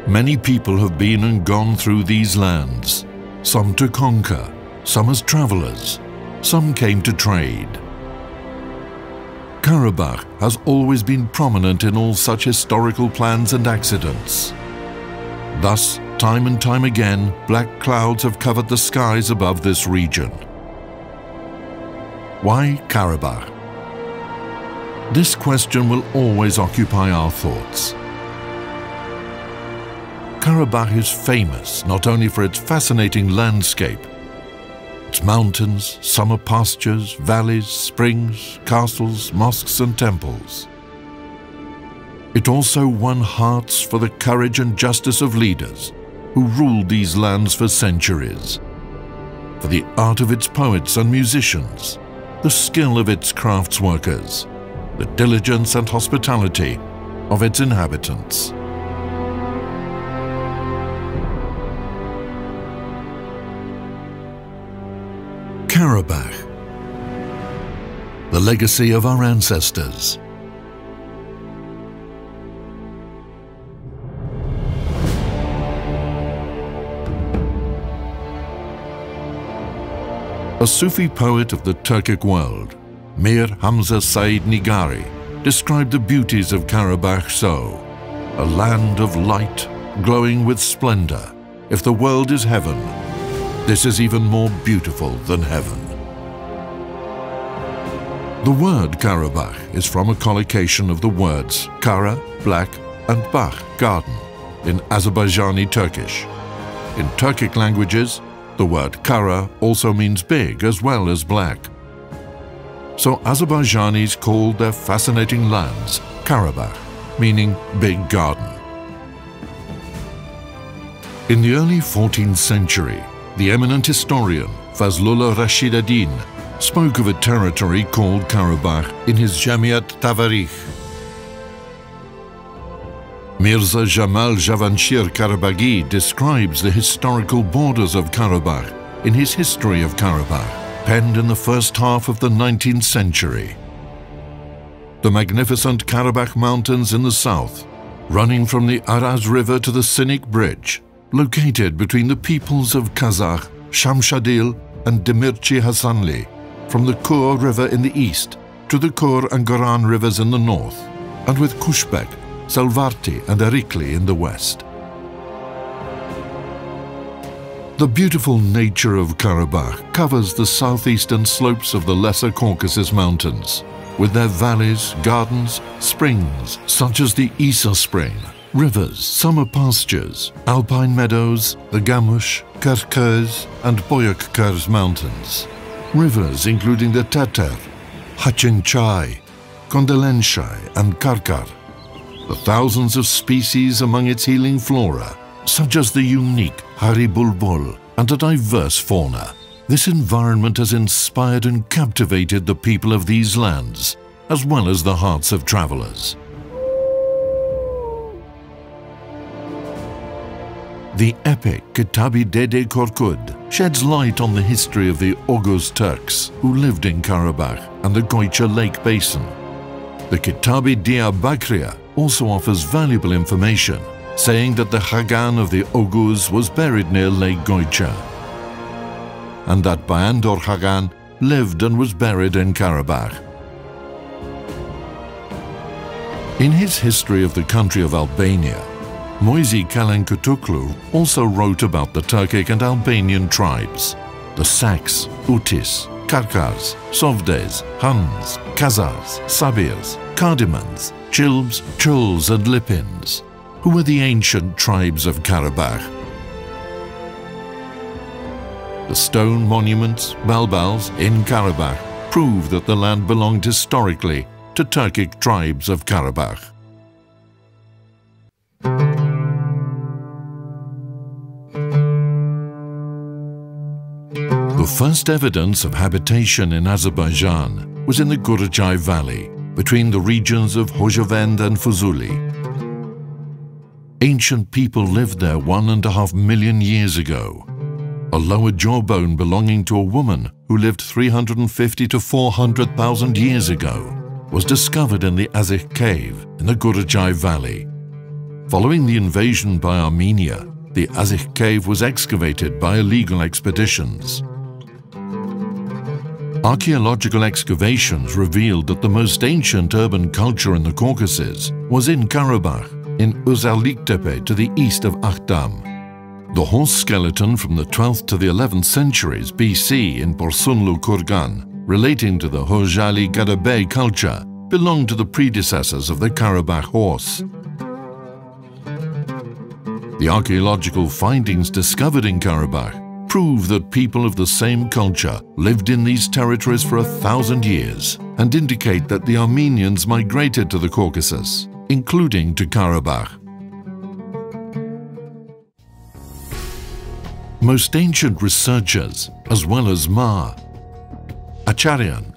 Many people have been and gone through these lands, some to conquer, some as travelers, some came to trade. Karabakh has always been prominent in all such historical plans and accidents. Thus, time and time again, black clouds have covered the skies above this region. Why Karabakh? This question will always occupy our thoughts. Karabakh is famous not only for its fascinating landscape, its mountains, summer pastures, valleys, springs, castles, mosques and temples. It also won hearts for the courage and justice of leaders who ruled these lands for centuries, for the art of its poets and musicians, the skill of its craftsworkers, the diligence and hospitality of its inhabitants. Karabakh, the legacy of our ancestors. A Sufi poet of the Turkic world, Mir Hamza Said Nigari, described the beauties of Karabakh so: a land of light, glowing with splendor. If the world is heaven, this is even more beautiful than heaven. The word Karabakh is from a collocation of the words Kara, black, and Bakh, garden, in Azerbaijani Turkish. In Turkic languages, the word Kara also means big as well as black. So Azerbaijanis called their fascinating lands Karabakh, meaning big garden. In the early 14th century, the eminent historian Fazlullah Rashidaddin spoke of a territory called Karabakh in his Jamiat Tavarikh. Mirza Jamal Javanshir Karabaghi describes the historical borders of Karabakh in his History of Karabakh, penned in the first half of the 19th century. The magnificent Karabakh mountains in the south, running from the Araz River to the Sinik Bridge, located between the peoples of Kazakh, Shamshadil and Demirchi Hasanli, from the Kur River in the east to the Kur and Goran rivers in the north, and with Kushbek, Salvarti and Erikli in the west. The beautiful nature of Karabakh covers the southeastern slopes of the Lesser Caucasus Mountains, with their valleys, gardens, springs such as the Isa Spring, rivers, summer pastures, alpine meadows, the Gamush, Kerkez and Boyakkars mountains. Rivers including the Teter, Hachinchai, Kondelenshai and Karkar. The thousands of species among its healing flora, such as the unique Hari Bulbul and a diverse fauna. This environment has inspired and captivated the people of these lands, as well as the hearts of travelers. The epic Kitabi Dede Korkud sheds light on the history of the Oghuz Turks who lived in Karabakh and the Goycha Lake Basin. The Kitabi Dia Bakria also offers valuable information, saying that the Khagan of the Oghuz was buried near Lake Goycha, and that Bayandor Khagan lived and was buried in Karabakh. In his History of the country of Albania, Moise Kalenkutuklu also wrote about the Turkic and Albanian tribes, the Saks, Utis, Karkars, Sovdes, Huns, Khazars, Sabirs, Kardimans, Chilbs, Chuls and Lipins, who were the ancient tribes of Karabakh. The stone monuments, balbals, in Karabakh prove that the land belonged historically to Turkic tribes of Karabakh. The first evidence of habitation in Azerbaijan was in the Gurjai Valley, between the regions of Khojavend and Fuzuli. Ancient people lived there 1.5 million years ago. A lower jawbone belonging to a woman who lived 350 to 400,000 years ago was discovered in the Azik cave in the Gurjai Valley. Following the invasion by Armenia, the Azikh cave was excavated by illegal expeditions. Archaeological excavations revealed that the most ancient urban culture in the Caucasus was in Karabakh, in Uzerliktepe to the east of Akhdam. The horse skeleton from the 12th to the 11th centuries BC in Porsunlu Kurgan, relating to the Hojali Gadabey culture, belonged to the predecessors of the Karabakh horse. The archaeological findings discovered in Karabakh prove that people of the same culture lived in these territories for 1,000 years and indicate that the Armenians migrated to the Caucasus, including to Karabakh. Most ancient researchers, as well as Ma, Acharyan,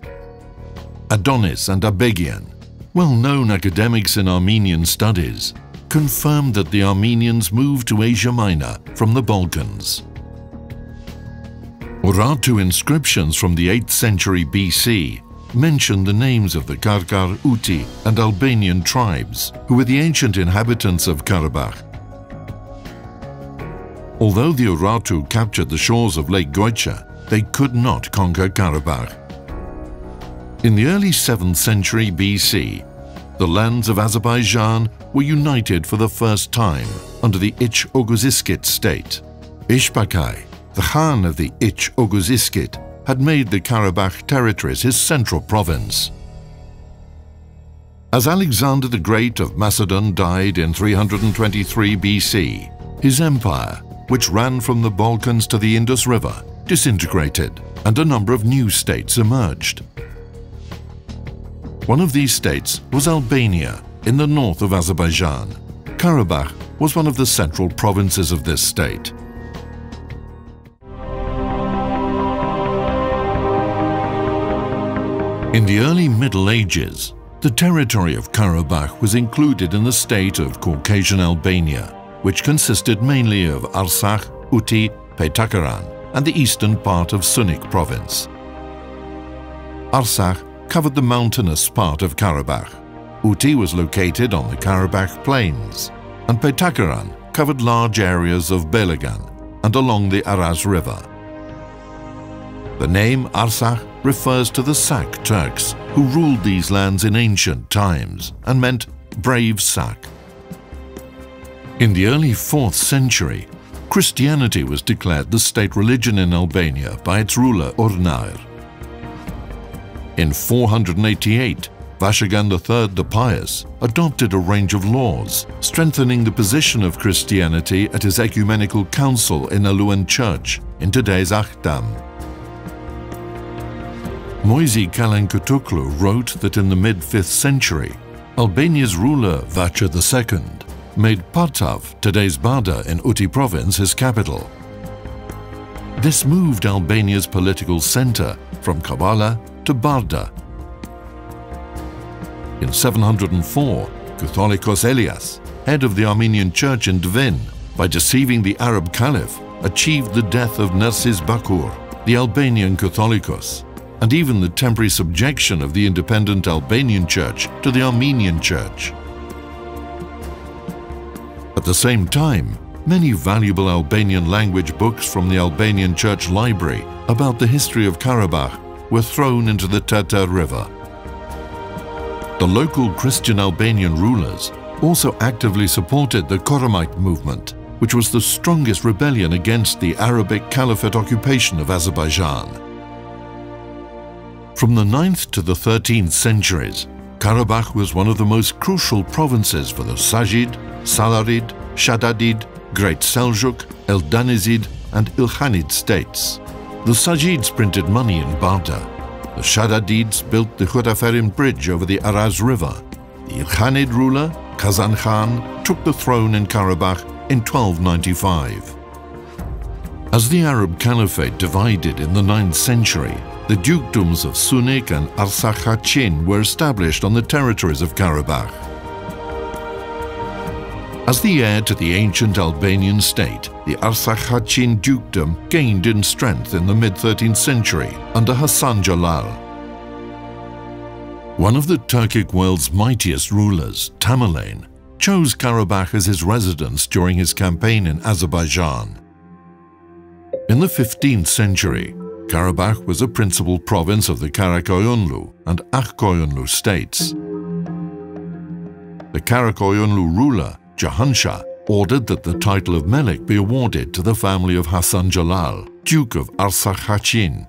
Adonis and Abegian, well-known academics in Armenian studies, confirmed that the Armenians moved to Asia Minor from the Balkans. Urartu inscriptions from the 8th century BC mention the names of the Karkar, Uti and Albanian tribes, who were the ancient inhabitants of Karabakh. Although the Urartu captured the shores of Lake Goicha, they could not conquer Karabakh. In the early 7th century BC, the lands of Azerbaijan were united for the first time under the Ich-Oghuzisket state. Ishbakai, the Khan of the Ich-Oghuzisket, had made the Karabakh territories his central province. As Alexander the Great of Macedon died in 323 BC, his empire, which ran from the Balkans to the Indus River, disintegrated and a number of new states emerged. One of these states was Albania, in the north of Azerbaijan. Karabakh was one of the central provinces of this state. In the early Middle Ages, the territory of Karabakh was included in the state of Caucasian Albania, which consisted mainly of Arsakh, Uti, Petakaran, and the eastern part of Sunik province. Arsakh covered the mountainous part of Karabakh. Uti was located on the Karabakh plains, and Petakaran covered large areas of Belagan and along the Araz River. The name Arsakh refers to the Sak Turks, who ruled these lands in ancient times and meant brave Sak. In the early 4th century, Christianity was declared the state religion in Albania by its ruler Urnair. In 488, Vashagan III the Pious adopted a range of laws, strengthening the position of Christianity at his ecumenical council in Aluan Church in today's Akhdam. Moise Kalankutuklu wrote that in the mid-5th century, Albania's ruler Vacha II made Partav, today's Bada in Uti province, his capital. This moved Albania's political center from Kavala to Barda. In 704, Catholicos Elias, head of the Armenian church in Dvin, by deceiving the Arab caliph, achieved the death of Nersis Bakur, the Albanian Catholicos, and even the temporary subjection of the independent Albanian church to the Armenian church. At the same time, many valuable Albanian language books from the Albanian church library about the history of Karabakh were thrown into the Terter River. The local Christian Albanian rulers also actively supported the Koramite movement, which was the strongest rebellion against the Arabic Caliphate occupation of Azerbaijan. From the 9th to the 13th centuries, Karabakh was one of the most crucial provinces for the Sajid, Salarid, Shaddadid, Great Seljuk, Eldanizid and Ilkhanid states. The Sajids printed money in Barda. The Shaddadids built the Khutaferim bridge over the Araz River. The Ilkhanid ruler, Kazan Khan, took the throne in Karabakh in 1295. As the Arab Caliphate divided in the 9th century, the dukedoms of Sunik and Arsakh-Kachin were established on the territories of Karabakh. As the heir to the ancient Albanian state, the Arsakh-Kachin dukedom gained in strength in the mid-13th century under Hassan Jalal. One of the Turkic world's mightiest rulers, Tamerlane, chose Karabakh as his residence during his campaign in Azerbaijan. In the 15th century, Karabakh was a principal province of the Karakoyunlu and Akkoyunlu states. The Karakoyunlu ruler, Jahanshah, ordered that the title of Melik be awarded to the family of Hasan Jalal, Duke of Arsakh-Khachiin.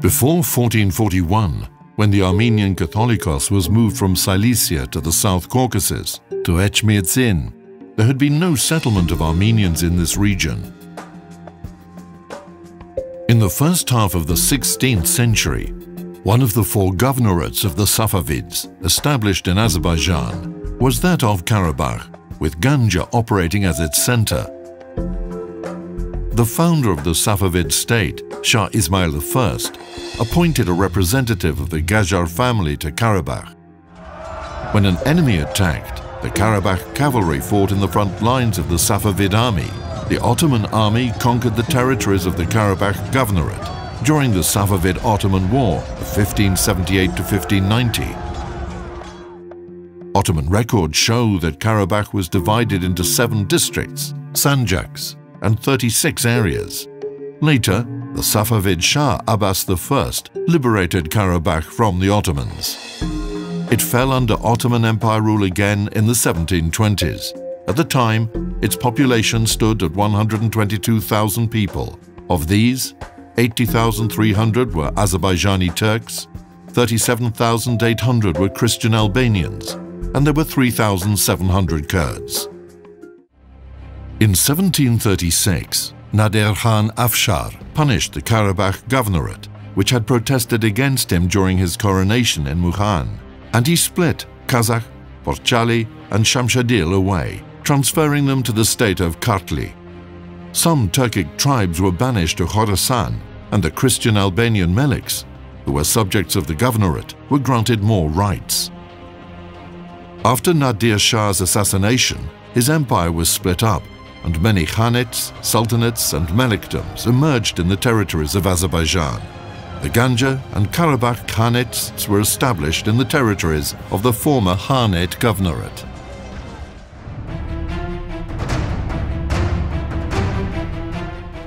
Before 1441, when the Armenian Catholicos was moved from Cilicia to the South Caucasus, to Echmiadzin, there had been no settlement of Armenians in this region. In the first half of the 16th century, one of the four governorates of the Safavids, established in Azerbaijan, was that of Karabakh, with Ganja operating as its center. The founder of the Safavid state, Shah Ismail I, appointed a representative of the Gajar family to Karabakh. When an enemy attacked, the Karabakh cavalry fought in the front lines of the Safavid army. The Ottoman army conquered the territories of the Karabakh Governorate during the Safavid-Ottoman War of 1578 to 1590. Ottoman records show that Karabakh was divided into 7 districts, sanjaks, and 36 areas. Later, the Safavid Shah Abbas I liberated Karabakh from the Ottomans. It fell under Ottoman Empire rule again in the 1720s. At the time, its population stood at 122,000 people. Of these, 80,300 were Azerbaijani Turks, 37,800 were Christian Albanians, and there were 3,700 Kurds. In 1736, Nadir Khan Afshar punished the Karabakh Governorate, which had protested against him during his coronation in Mukhan, and he split Kazakh, Borchali, and Shamshadil away, transferring them to the state of Kartli. Some Turkic tribes were banished to Khorasan, and the Christian Albanian Meliks, who were subjects of the governorate, were granted more rights. After Nadir Shah's assassination, his empire was split up, and many khanates, sultanates, and melikdoms emerged in the territories of Azerbaijan. The Ganja and Karabakh khanates were established in the territories of the former Khanate governorate.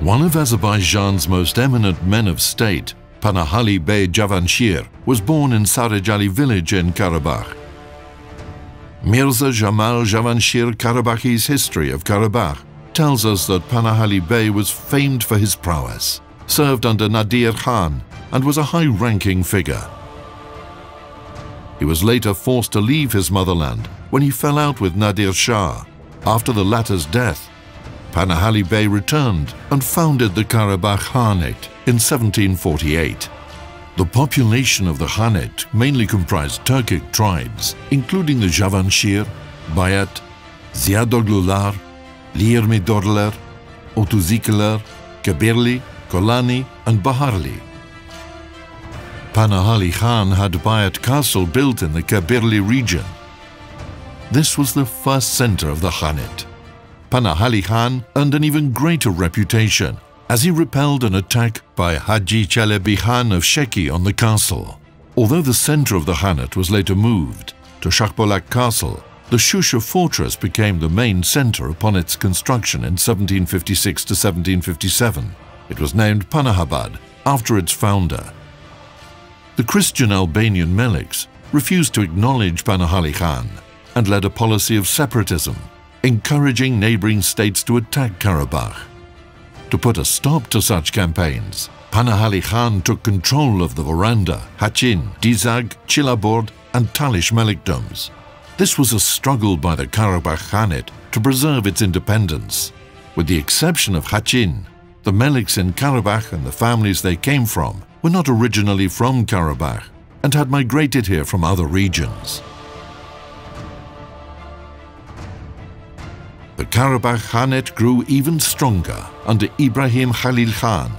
One of Azerbaijan's most eminent men of state, Panahali Bey Javanshir, was born in Sarajali village in Karabakh. Mirza Jamal Javanshir Karabakhi's History of Karabakh tells us that Panahali Bey was famed for his prowess, served under Nadir Khan, and was a high-ranking figure. He was later forced to leave his motherland when he fell out with Nadir Shah. After the latter's death, Panahali Bey returned and founded the Karabakh Khanate in 1748. The population of the Khanate mainly comprised Turkic tribes, including the Javanshir, Bayat, Ziyadoglular, Lirmidorlar, Otuzikiler, Kabirli, Kolani, and Baharli. Panahali Khan had Bayat Castle built in the Kabirli region. This was the first center of the Khanate. Panahali Khan earned an even greater reputation as he repelled an attack by Haji Chalebi Khan of Sheki on the castle. Although the center of the Khanate was later moved to Shakhbolak Castle, the Shusha fortress became the main center upon its construction in 1756 to 1757. It was named Panahabad after its founder. The Christian Albanian Meliks refused to acknowledge Panahali Khan and led a policy of separatism, encouraging neighboring states to attack Karabakh. To put a stop to such campaigns, Panahali Khan took control of the Varanda, Hachin, Dizag, Chilabord, and Talish Melikdoms. This was a struggle by the Karabakh Khanate to preserve its independence. With the exception of Hachin, the Meliks in Karabakh and the families they came from were not originally from Karabakh and had migrated here from other regions. The Karabakh Khanate grew even stronger under Ibrahim Khalil Khan,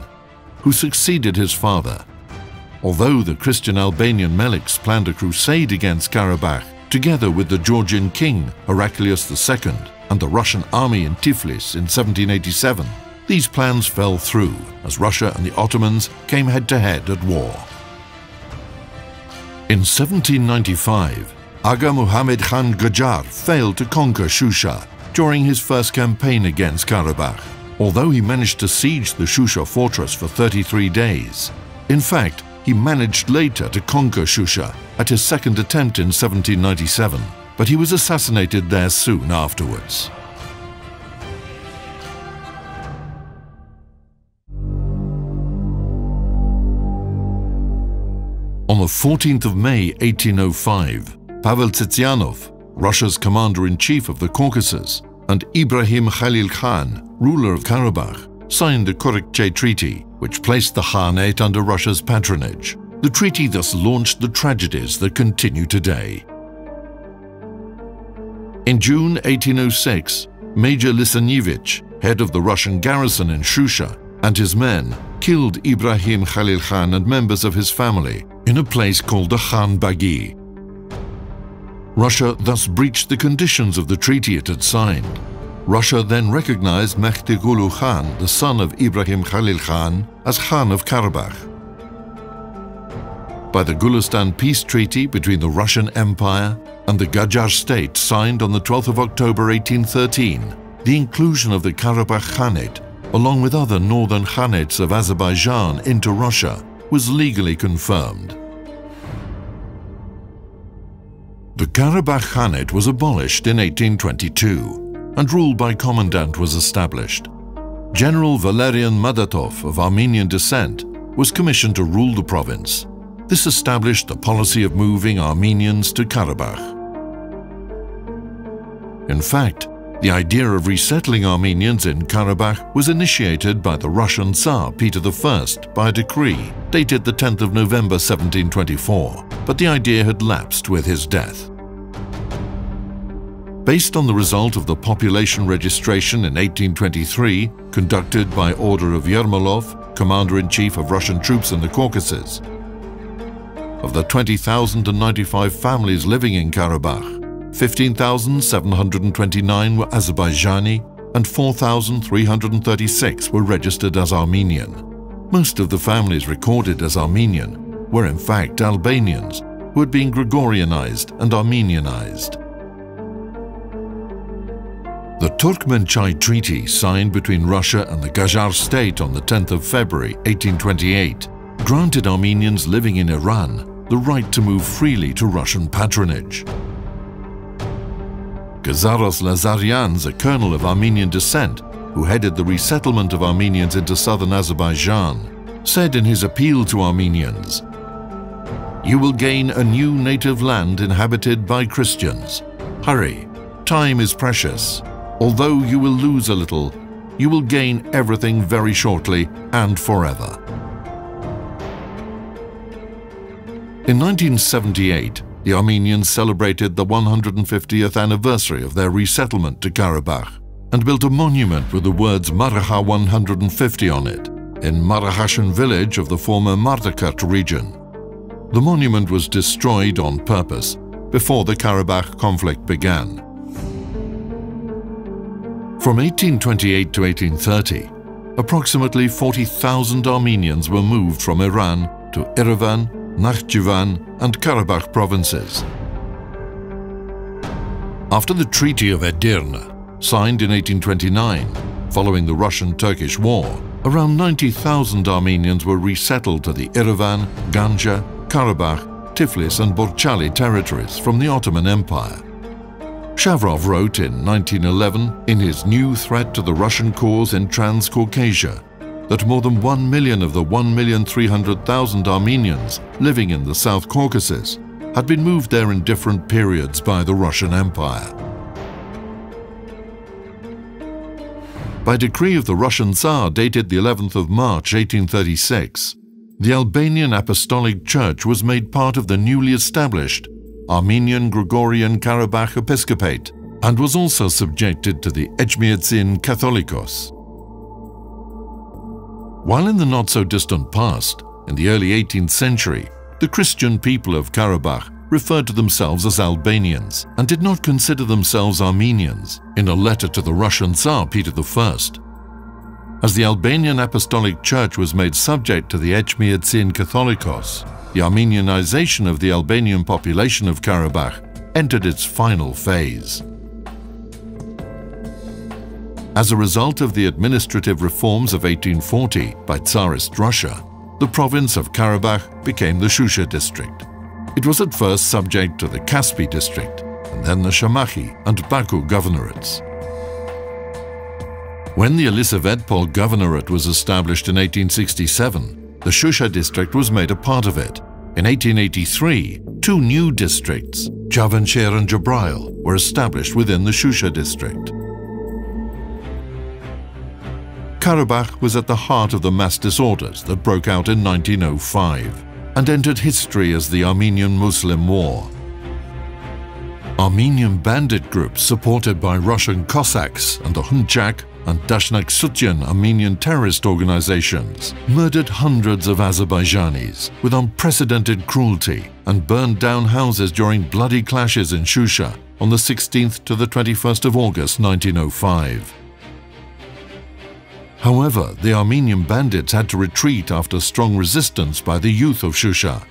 who succeeded his father. Although the Christian Albanian Meliks planned a crusade against Karabakh, together with the Georgian king Heraclius II and the Russian army in Tiflis in 1787, these plans fell through as Russia and the Ottomans came head-to-head at war. In 1795, Aga Muhammad Khan Qajar failed to conquer Shusha during his first campaign against Karabakh, although he managed to siege the Shusha fortress for 33 days. In fact, he managed later to conquer Shusha at his second attempt in 1797, but he was assassinated there soon afterwards. On the 14th of May 1805, Pavel Tsityanov, Russia's commander-in-chief of the Caucasus, and Ibrahim Khalil Khan, ruler of Karabakh, signed the Korekche Treaty, which placed the Khanate under Russia's patronage. The treaty thus launched the tragedies that continue today. In June 1806, Major Lisanyevich, head of the Russian garrison in Shusha, and his men killed Ibrahim Khalil Khan and members of his family in a place called the Khan Bagi. Russia thus breached the conditions of the treaty it had signed. Russia then recognized Mehdi Gulu Khan, the son of Ibrahim Khalil Khan, as Khan of Karabakh. By the Gulistan Peace Treaty between the Russian Empire and the Qajar state signed on the 12th of October 1813, the inclusion of the Karabakh Khanate, along with other northern Khanates of Azerbaijan, into Russia was legally confirmed. The Karabakh Khanate was abolished in 1822, and rule by commandant was established. General Valerian Madatov of Armenian descent was commissioned to rule the province. This established the policy of moving Armenians to Karabakh. In fact, the idea of resettling Armenians in Karabakh was initiated by the Russian Tsar Peter I by a decree dated the 10th of November 1724, but the idea had lapsed with his death. Based on the result of the population registration in 1823, conducted by order of Yermolov, Commander-in-Chief of Russian troops in the Caucasus, of the 20,095 families living in Karabakh, 15,729 were Azerbaijani and 4,336 were registered as Armenian. Most of the families recorded as Armenian were in fact Albanians who had been Gregorianized and Armenianized. The Turkmenchai Treaty, signed between Russia and the Qajar state on the 10th of February 1828, granted Armenians living in Iran the right to move freely to Russian patronage. Gazaros Lazarians, a colonel of Armenian descent who headed the resettlement of Armenians into southern Azerbaijan, said in his appeal to Armenians, "You will gain a new native land inhabited by Christians. Hurry, time is precious. Although you will lose a little, you will gain everything very shortly and forever." In 1978, the Armenians celebrated the 150th anniversary of their resettlement to Karabakh and built a monument with the words Maraha 150 on it in Marahashan village of the former Mardakert region. The monument was destroyed on purpose before the Karabakh conflict began. From 1828 to 1830, approximately 40,000 Armenians were moved from Iran to Yerevan, Nakhchivan and Karabakh provinces. After the Treaty of Edirne, signed in 1829, following the Russian-Turkish War, around 90,000 Armenians were resettled to the Yerevan, Ganja, Karabakh, Tiflis and Borchali territories from the Ottoman Empire. Shavrov wrote in 1911 in his New Threat to the Russian Cause in Transcaucasia that more than 1 million of the 1,300,000 Armenians living in the South Caucasus had been moved there in different periods by the Russian Empire. By decree of the Russian Tsar dated the 11th of March 1836, the Albanian Apostolic Church was made part of the newly established Armenian Gregorian Karabakh Episcopate and was also subjected to the Echmiadzin Catholicos. While in the not-so-distant past, in the early 18th century, the Christian people of Karabakh referred to themselves as Albanians and did not consider themselves Armenians in a letter to the Russian Tsar Peter I. As the Albanian Apostolic Church was made subject to the Echmiadzin Catholicos, the Armenianization of the Albanian population of Karabakh entered its final phase. As a result of the administrative reforms of 1840 by Tsarist Russia, the province of Karabakh became the Shusha district. It was at first subject to the Kaspi district and then the Shamakhi and Baku governorates. When the Elisavetpol governorate was established in 1867, the Shusha district was made a part of it. In 1883, two new districts, Javanshir and Jabrail, were established within the Shusha district. Karabakh was at the heart of the mass disorders that broke out in 1905 and entered history as the Armenian-Muslim War. Armenian bandit groups supported by Russian Cossacks and the Hunchak and Dashnak-Sutyan Armenian terrorist organizations murdered hundreds of Azerbaijanis with unprecedented cruelty and burned down houses during bloody clashes in Shusha on the 16th to the 21st of August 1905. However, the Armenian bandits had to retreat after strong resistance by the youth of Shusha.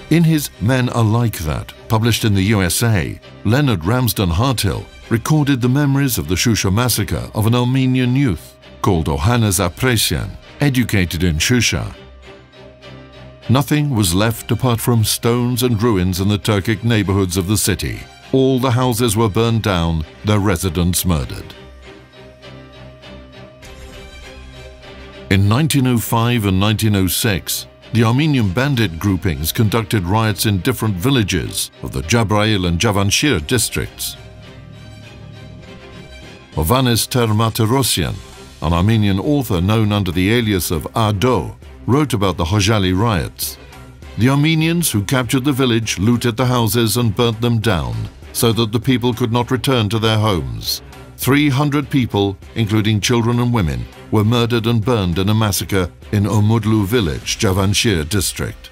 In his Men Are Like That, published in the USA, Leonard Ramsden Hartill recorded the memories of the Shusha massacre of an Armenian youth called Ohannes Apresian, educated in Shusha. Nothing was left apart from stones and ruins in the Turkic neighborhoods of the city. All the houses were burned down, their residents murdered. In 1905 and 1906, the Armenian bandit groupings conducted riots in different villages of the Jabrail and Javanshir districts. Ovanes Termaterosyan, an Armenian author known under the alias of Ado, wrote about the Hojali riots. The Armenians who captured the village looted the houses and burnt them down so that the people could not return to their homes. 300 people, including children and women, were murdered and burned in a massacre in Omudlu village, Javanshir district.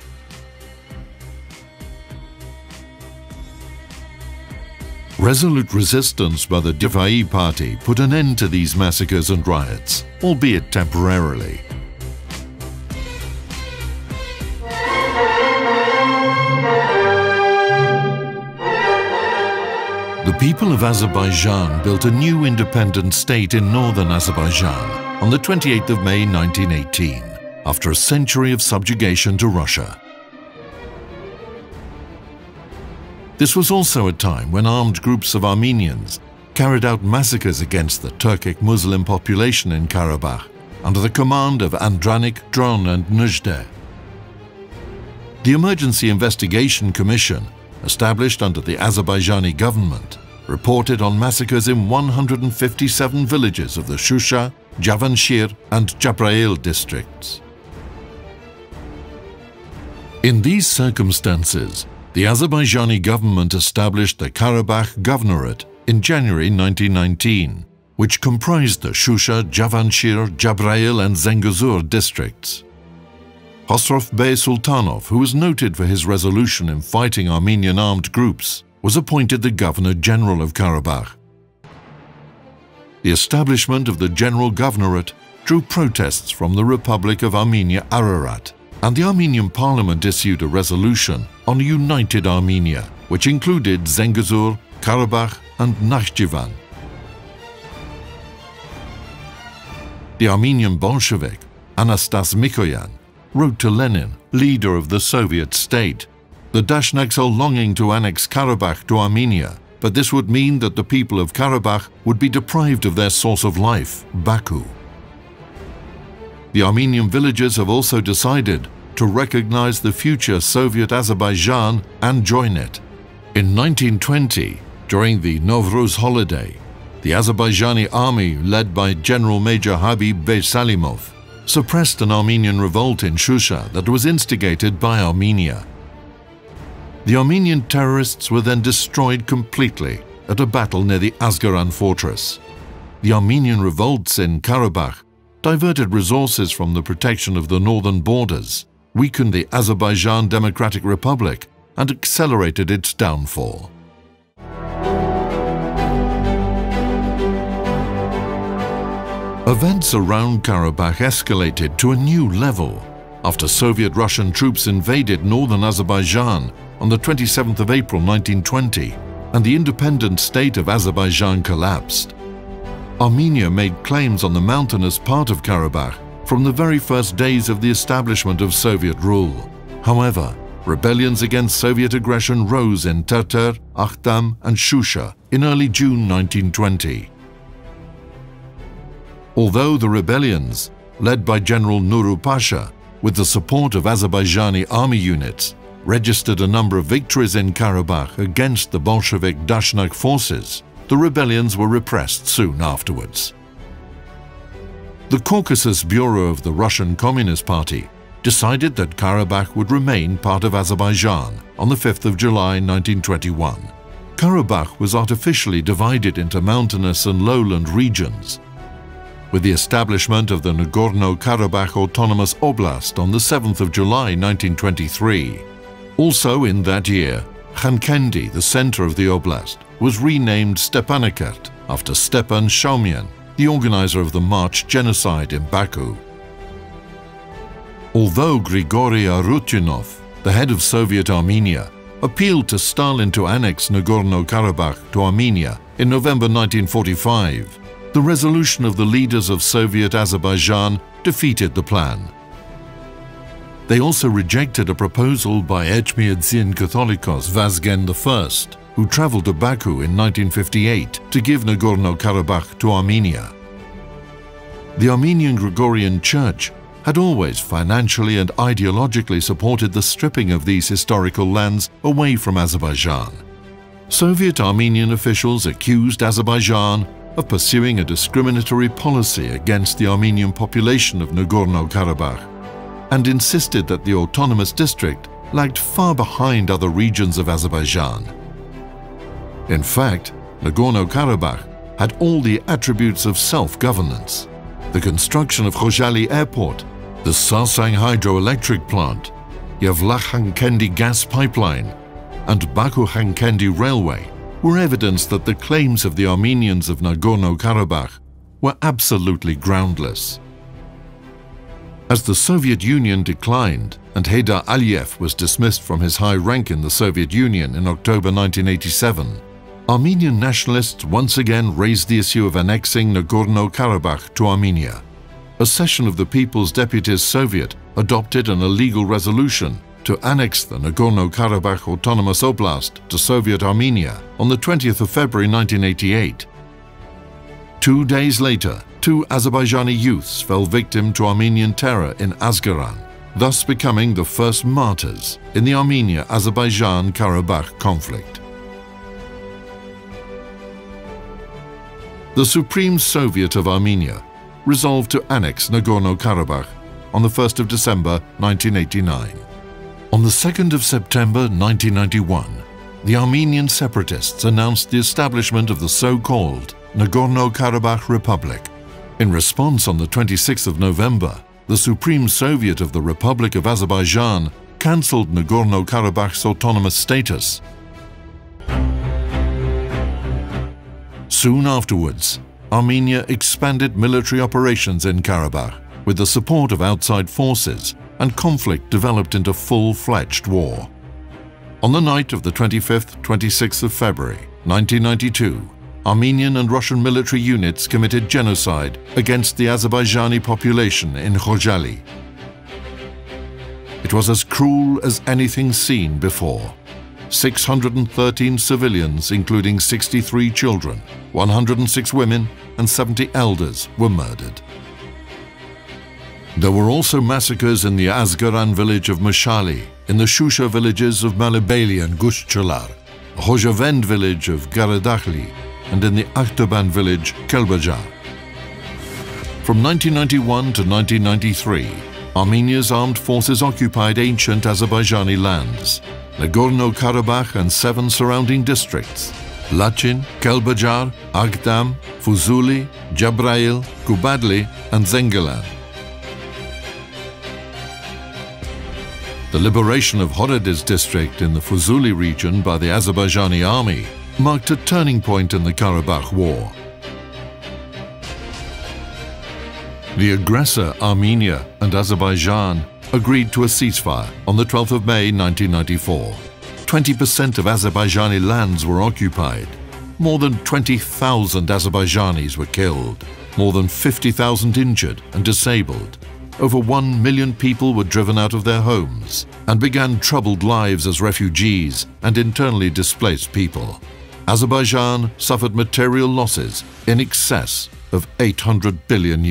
Resolute resistance by the Difai party put an end to these massacres and riots, albeit temporarily. The people of Azerbaijan built a new independent state in northern Azerbaijan on the 28th of May 1918, after a century of subjugation to Russia. This was also a time when armed groups of Armenians carried out massacres against the Turkic Muslim population in Karabakh under the command of Andranik, Dron and Nujde. The Emergency Investigation Commission, established under the Azerbaijani government, reported on massacres in 157 villages of the Shusha, Javanshir and Jabrail districts. In these circumstances, the Azerbaijani government established the Karabakh Governorate in January 1919, which comprised the Shusha, Javanshir, Jabrail and Zengezur districts. Khosrow Bey Sultanov, who was noted for his resolution in fighting Armenian armed groups, was appointed the Governor-General of Karabakh. The establishment of the General Governorate drew protests from the Republic of Armenia Ararat, and the Armenian Parliament issued a resolution on a united Armenia, which included Zengezur, Karabakh and Nakhchivan. The Armenian Bolshevik, Anastas Mikoyan, wrote to Lenin, leader of the Soviet state, "The Dashnaks are longing to annex Karabakh to Armenia, but this would mean that the people of Karabakh would be deprived of their source of life, Baku." The Armenian villagers have also decided to recognize the future Soviet Azerbaijan and join it. In 1920, during the Novruz holiday, the Azerbaijani army led by General Major Habib Bey Salimov suppressed an Armenian revolt in Shusha that was instigated by Armenia. The Armenian terrorists were then destroyed completely at a battle near the Asgaran fortress. The Armenian revolts in Karabakh diverted resources from the protection of the northern borders, weakened the Azerbaijan Democratic Republic, and accelerated its downfall. Events around Karabakh escalated to a new level after Soviet-Russian troops invaded northern Azerbaijan on the 27th of April 1920, and the independent state of Azerbaijan collapsed. Armenia made claims on the mountainous part of Karabakh from the very first days of the establishment of Soviet rule. However, rebellions against Soviet aggression rose in Terter, Akhdam and Shusha in early June 1920. Although the rebellions, led by General Nuru Pasha, with the support of Azerbaijani army units, registered a number of victories in Karabakh against the Bolshevik Dashnak forces, the rebellions were repressed soon afterwards. The Caucasus Bureau of the Russian Communist Party decided that Karabakh would remain part of Azerbaijan on the 5th of July 1921. Karabakh was artificially divided into mountainous and lowland regions. With the establishment of the Nagorno-Karabakh Autonomous Oblast on the 7th of July 1923. Also in that year, Khankendi, the center of the oblast, was renamed Stepanakert after Stepan Shaumian, the organizer of the March genocide in Baku. Although Grigory Arutyunov, the head of Soviet Armenia, appealed to Stalin to annex Nagorno-Karabakh to Armenia in November 1945, the resolution of the leaders of Soviet Azerbaijan defeated the plan. They also rejected a proposal by Echmiadzin Catholicos Vazgen I, who traveled to Baku in 1958 to give Nagorno-Karabakh to Armenia. The Armenian Gregorian Church had always financially and ideologically supported the stripping of these historical lands away from Azerbaijan. Soviet Armenian officials accused Azerbaijan of pursuing a discriminatory policy against the Armenian population of Nagorno-Karabakh and insisted that the autonomous district lagged far behind other regions of Azerbaijan. In fact, Nagorno-Karabakh had all the attributes of self-governance. The construction of Khojaly Airport, the Sarsang hydroelectric plant, Yevlakh-Khankendi gas pipeline, and Baku-Khankendi railway were evidence that the claims of the Armenians of Nagorno-Karabakh were absolutely groundless. As the Soviet Union declined and Heydar Aliyev was dismissed from his high rank in the Soviet Union in October 1987, Armenian nationalists once again raised the issue of annexing Nagorno-Karabakh to Armenia. A session of the People's Deputies Soviet adopted an illegal resolution to annex the Nagorno-Karabakh Autonomous Oblast to Soviet Armenia on the 20th of February 1988. 2 days later, 2 Azerbaijani youths fell victim to Armenian terror in Azgaran, thus becoming the first martyrs in the Armenia-Azerbaijan-Karabakh conflict. The Supreme Soviet of Armenia resolved to annex Nagorno-Karabakh on the 1st of December 1989. On the 2nd of September 1991, the Armenian separatists announced the establishment of the so-called Nagorno-Karabakh Republic. In response, on the 26th of November, the Supreme Soviet of the Republic of Azerbaijan cancelled Nagorno-Karabakh's autonomous status. Soon afterwards, Armenia expanded military operations in Karabakh with the support of outside forces, and conflict developed into full-fledged war. On the night of the 25th-26th of February 1992, Armenian and Russian military units committed genocide against the Azerbaijani population in Khojaly. It was as cruel as anything seen before. 613 civilians, including 63 children, 106 women, and 70 elders were murdered. There were also massacres in the Azgaran village of Mashali, in the Shusha villages of Malibeli and Gushchalar, the Khojavend village of Garadakhli, and in the Akhtaban village Kelbajar. From 1991 to 1993, Armenia's armed forces occupied ancient Azerbaijani lands, Nagorno-Karabakh and 7 surrounding districts, Lachin, Kelbajar, Agdam, Fuzuli, Jabrail, Kubadli, and Zengilan. The liberation of Horediz district in the Fuzuli region by the Azerbaijani army marked a turning point in the Karabakh War. The aggressor Armenia and Azerbaijan agreed to a ceasefire on the 12th of May 1994. 20% of Azerbaijani lands were occupied. More than 20,000 Azerbaijanis were killed. More than 50,000 injured and disabled. Over 1 million people were driven out of their homes and began troubled lives as refugees and internally displaced people. Azerbaijan suffered material losses in excess of $800 billion.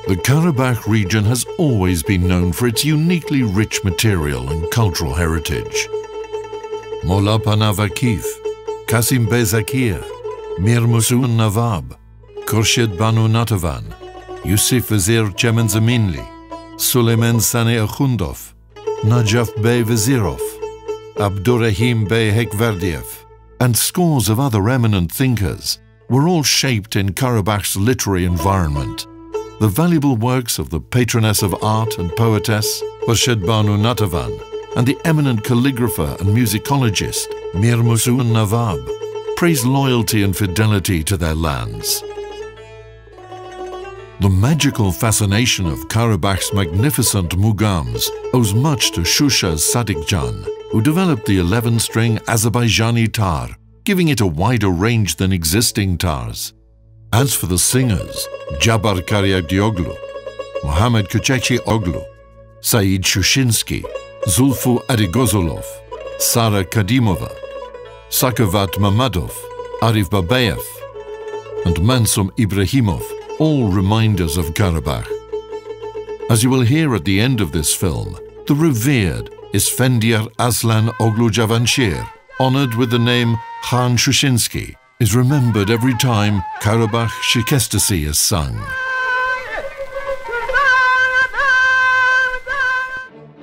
The Karabakh region has always been known for its uniquely rich material and cultural heritage. Molla Panavakif, Kasim Bey Zakir, Mir Musun Nawab, Khurshid Banu Natavan, Yusuf Vazir Chemenzaminli, Suleiman Sane Akhundov, Najaf Bey Vazirov, Abdurrahim Bey Hekverdiev, and scores of other eminent thinkers were all shaped in Karabakh's literary environment. The valuable works of the patroness of art and poetess, Khurshid Banu Natavan, and the eminent calligrapher and musicologist, Mir Musun Nawab, praise loyalty and fidelity to their lands. The magical fascination of Karabakh's magnificent mugams owes much to Shusha's Sadik-Jan, who developed the 11-string Azerbaijani tar, giving it a wider range than existing tars. As for the singers, Jabar Karyagdioglu, Mohammad Kuchekchi Oglu, Said Shushinsky, Zulfu Adigozolov, Sara Kadimova, Sakovat Mamadov, Arif Babayev, and Mansum Ibrahimov, all reminders of Karabakh. As you will hear at the end of this film, the revered Isfendiyar Aslan Oglu Javanshir, honored with the name Khan Shushinsky, is remembered every time Karabakh Shikestasi is sung.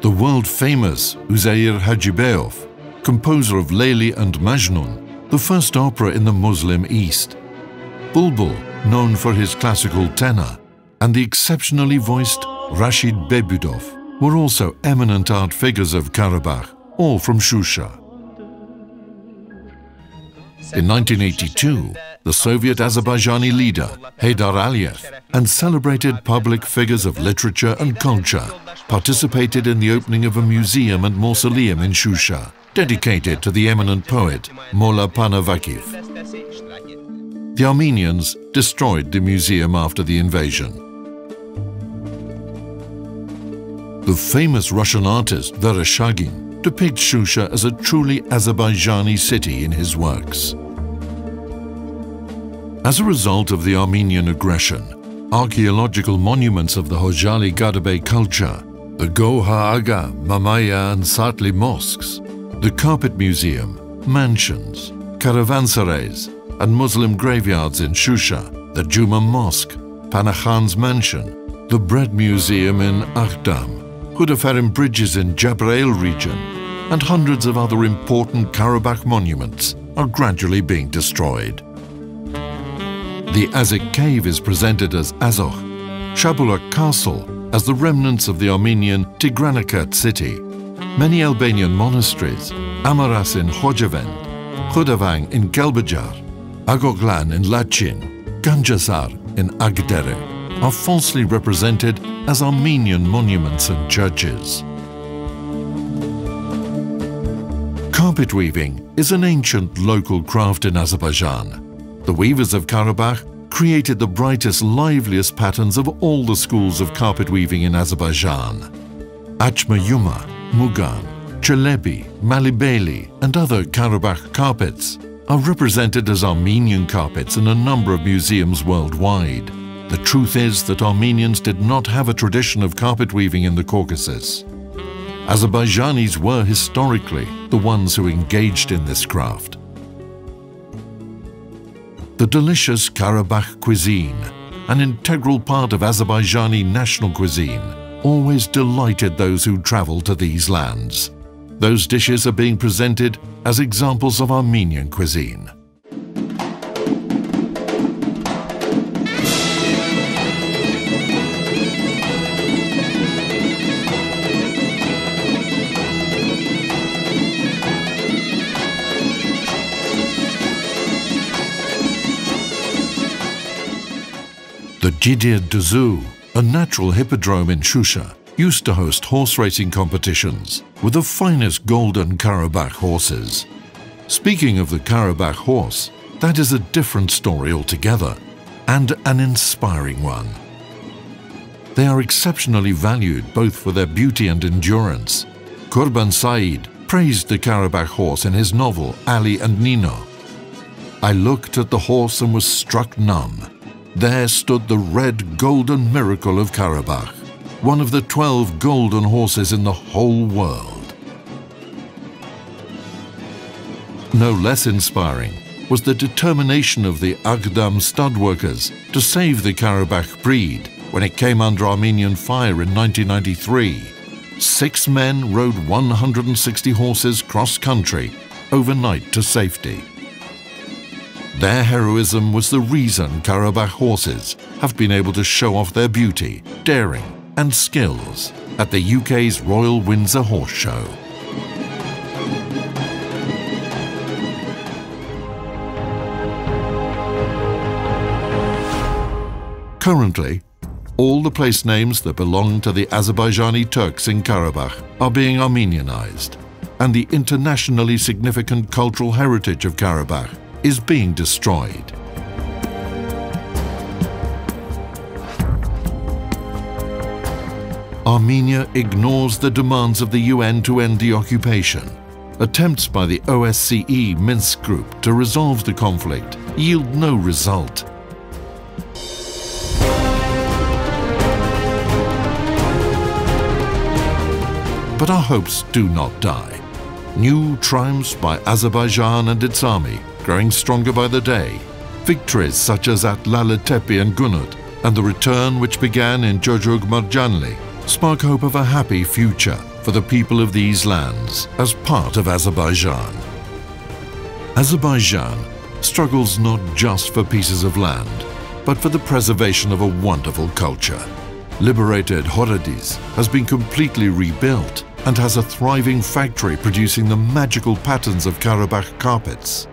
The world-famous Uzeyir Hajibeyov, composer of Layli and Majnun, the first opera in the Muslim East. Bulbul, known for his classical tenor, and the exceptionally voiced Rashid Bebudov were also eminent art figures of Karabakh, all from Shusha. In 1982, the Soviet Azerbaijani leader, Heydar Aliyev, and celebrated public figures of literature and culture participated in the opening of a museum and mausoleum in Shusha, dedicated to the eminent poet, Molla Panavakif. The Armenians destroyed the museum after the invasion. The famous Russian artist Vereshchagin depicts Shusha as a truly Azerbaijani city in his works. As a result of the Armenian aggression, archaeological monuments of the Hojali Gadabe culture, the Goha-Aga, Mamaya and Satli mosques, the Carpet Museum, mansions, caravanserais and Muslim graveyards in Shusha, the Juma Mosque, Panakhan's mansion, the Bread Museum in Aghdam, Hudaferim bridges in Jabrail region, and hundreds of other important Karabakh monuments are gradually being destroyed. The Azik cave is presented as Azokh, Shabulak castle as the remnants of the Armenian Tigranakat city, many Albanian monasteries, Amaras in Khojavend, Khudavang in Kelbajar, Agoglan in Lachin, Ganjasar in Agdere, are falsely represented as Armenian monuments and churches. Carpet weaving is an ancient local craft in Azerbaijan. The weavers of Karabakh created the brightest, liveliest patterns of all the schools of carpet weaving in Azerbaijan. Achma Yuma, Mugan, Chalebi, Malibeli and other Karabakh carpets are represented as Armenian carpets in a number of museums worldwide. The truth is that Armenians did not have a tradition of carpet weaving in the Caucasus. Azerbaijanis were historically the ones who engaged in this craft. The delicious Karabakh cuisine, an integral part of Azerbaijani national cuisine, always delighted those who traveled to these lands. Those dishes are being presented as examples of Armenian cuisine. The Jidir Dzu, a natural hippodrome in Shusha, used to host horse racing competitions with the finest golden Karabakh horses. Speaking of the Karabakh horse, that is a different story altogether, and an inspiring one. They are exceptionally valued both for their beauty and endurance. Kurban Said praised the Karabakh horse in his novel Ali and Nino. I looked at the horse and was struck numb. There stood the red golden miracle of Karabakh, one of the 12 golden horses in the whole world. No less inspiring was the determination of the Agdam stud workers to save the Karabakh breed when it came under Armenian fire in 1993. 6 men rode 160 horses cross-country overnight to safety. Their heroism was the reason Karabakh horses have been able to show off their beauty, daring and skills at the UK's Royal Windsor Horse Show. Currently, all the place names that belong to the Azerbaijani Turks in Karabakh are being Armenianized, and the internationally significant cultural heritage of Karabakh is being destroyed. Armenia ignores the demands of the UN to end the occupation. Attempts by the OSCE Minsk group to resolve the conflict yield no result. But our hopes do not die. New triumphs by Azerbaijan and its army, growing stronger by the day, victories such as at Laletepe and Gunut, and the return which began in Jojog Marjanli, spark hope of a happy future for the people of these lands as part of Azerbaijan. Azerbaijan struggles not just for pieces of land, but for the preservation of a wonderful culture. Liberated Horadiz has been completely rebuilt and has a thriving factory producing the magical patterns of Karabakh carpets.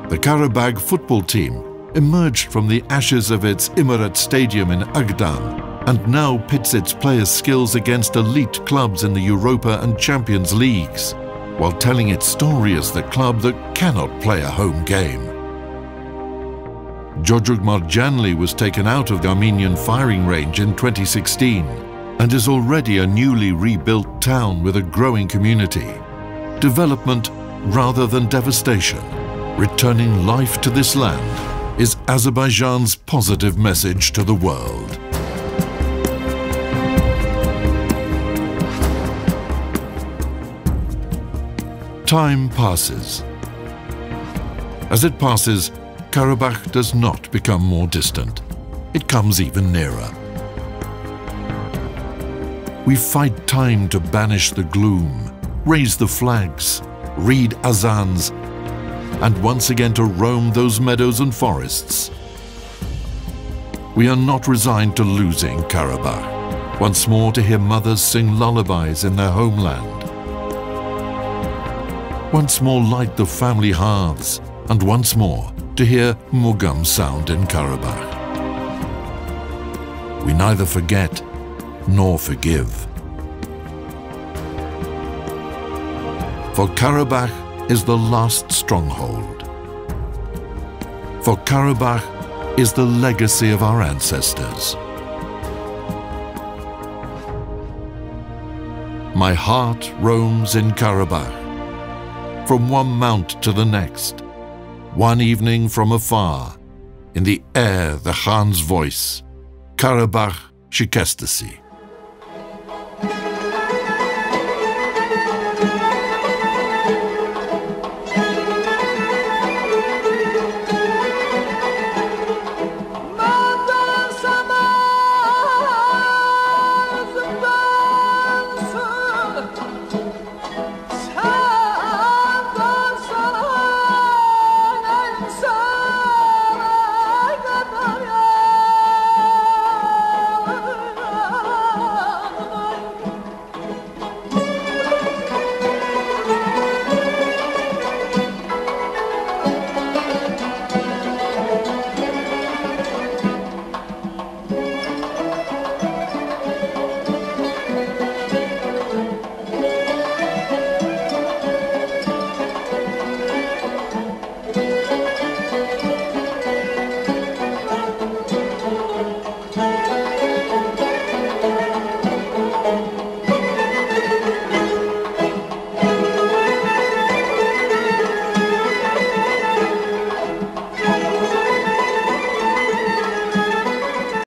The Karabakh football team emerged from the ashes of its Imarat Stadium in Agdam and now pits its players' skills against elite clubs in the Europa and Champions Leagues, while telling its story as the club that cannot play a home game. Jojog Marjanli was taken out of the Armenian firing range in 2016 and is already a newly rebuilt town with a growing community. Development rather than devastation, returning life to this land is Azerbaijan's positive message to the world. Time passes. As it passes, Karabakh does not become more distant. It comes even nearer. We fight time to banish the gloom, raise the flags, read azans, and once again to roam those meadows and forests. We are not resigned to losing Karabakh, once more to hear mothers sing lullabies in their homeland. Once more light the family hearths, and once more to hear Mugam sound in Karabakh. We neither forget nor forgive. For Karabakh is the last stronghold. For Karabakh is the legacy of our ancestors. My heart roams in Karabakh, from one mount to the next, one evening from afar, in the air the Khan's voice, Karabakh Shikestasi.